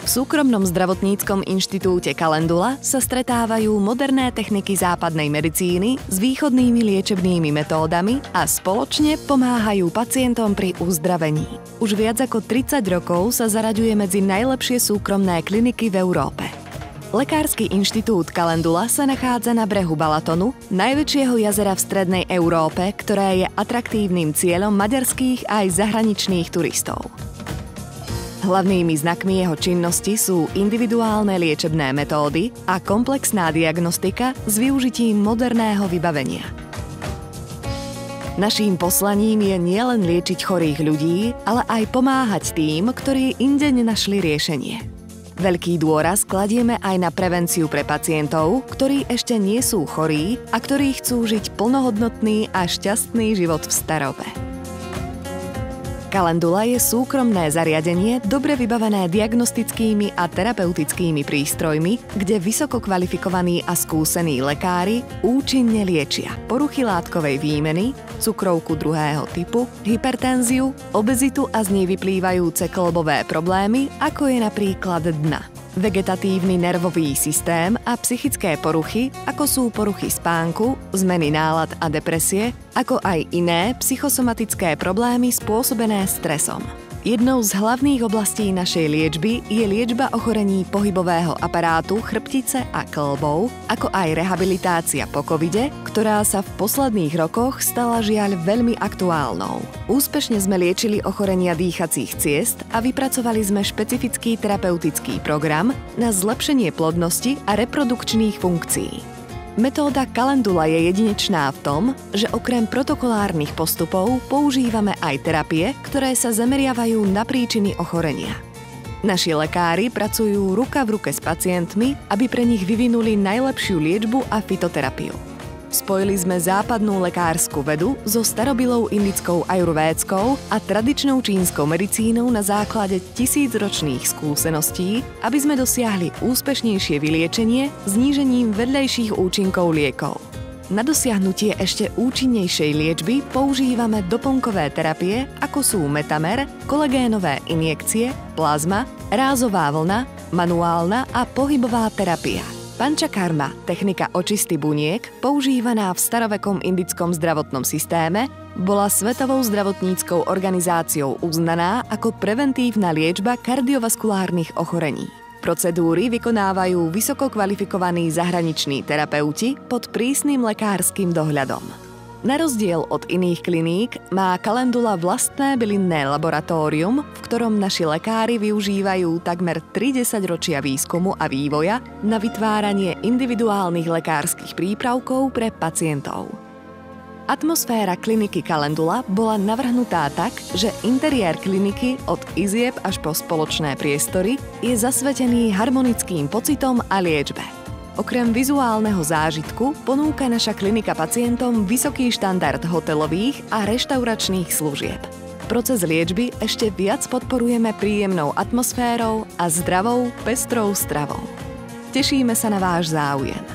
V súkromnom zdravotníckom inštitúte Calendula sa stretávajú moderné techniky západnej medicíny s východnými liečebnými metódami a spoločne pomáhajú pacientom pri uzdravení. Už viac ako 30 rokov sa zaraďuje medzi najlepšie súkromné kliniky v Európe. Lekársky inštitút Calendula sa nachádza na brehu Balatonu, najväčšieho jazera v strednej Európe, ktoré je atraktívnym cieľom maďarských aj zahraničných turistov. Hlavnými znakmi jeho činnosti sú individuálne liečebné metódy a komplexná diagnostika s využitím moderného vybavenia. Naším poslaním je nielen liečiť chorých ľudí, ale aj pomáhať tým, ktorí inde nenašli riešenie. Veľký dôraz kladieme aj na prevenciu pre pacientov, ktorí ešte nie sú chorí a ktorí chcú žiť plnohodnotný a šťastný život v starobe. Calendula je súkromné zariadenie, dobre vybavené diagnostickými a terapeutickými prístrojmi, kde vysoko kvalifikovaní a skúsení lekári účinne liečia poruchy látkovej výmeny, cukrovku druhého typu, hypertenziu, obezitu a z nej vyplývajúce kĺbové problémy, ako je napríklad dna, vegetatívny nervový systém a psychické poruchy, ako sú poruchy spánku, zmeny nálad a depresie, ako aj iné psychosomatické problémy spôsobené stresom. Jednou z hlavných oblastí našej liečby je liečba ochorení pohybového aparátu, chrbtice a kĺbov, ako aj rehabilitácia po covide, ktorá sa v posledných rokoch stala žiaľ veľmi aktuálnou. Úspešne sme liečili ochorenia dýchacích ciest a vypracovali sme špecifický terapeutický program na zlepšenie plodnosti a reprodukčných funkcií. Metóda Calendula je jedinečná v tom, že okrem protokolárnych postupov používame aj terapie, ktoré sa zameriavajú na príčiny ochorenia. Naši lekári pracujú ruka v ruke s pacientmi, aby pre nich vyvinuli najlepšiu liečbu a fytoterapiu. Spojili sme západnú lekársku vedu so starobilou indickou ajurvédskou a tradičnou čínskou medicínou na základe tisícročných skúseností, aby sme dosiahli úspešnejšie vyliečenie znížením vedľajších účinkov liekov. Na dosiahnutie ešte účinnejšej liečby používame doplnkové terapie, ako sú metamer, kolagénové injekcie, plazma, rázová vlna, manuálna a pohybová terapia. Pančakarma, technika očisty buniek, používaná v starovekom indickom zdravotnom systéme, bola Svetovou zdravotníckou organizáciou uznaná ako preventívna liečba kardiovaskulárnych ochorení. Procedúry vykonávajú vysoko kvalifikovaní zahraniční terapeuti pod prísnym lekárskym dohľadom. Na rozdiel od iných kliník má Calendula vlastné bylinné laboratórium, v ktorom naši lekári využívajú takmer 30 ročia výskumu a vývoja na vytváranie individuálnych lekárskych prípravkov pre pacientov. Atmosféra kliniky Calendula bola navrhnutá tak, že interiér kliniky od izieb až po spoločné priestory je zasvetený harmonickým pocitom a liečbe. Okrem vizuálneho zážitku ponúka naša klinika pacientom vysoký štandard hotelových a reštauračných služieb. Proces liečby ešte viac podporujeme príjemnou atmosférou a zdravou, pestrou stravou. Tešíme sa na váš záujem.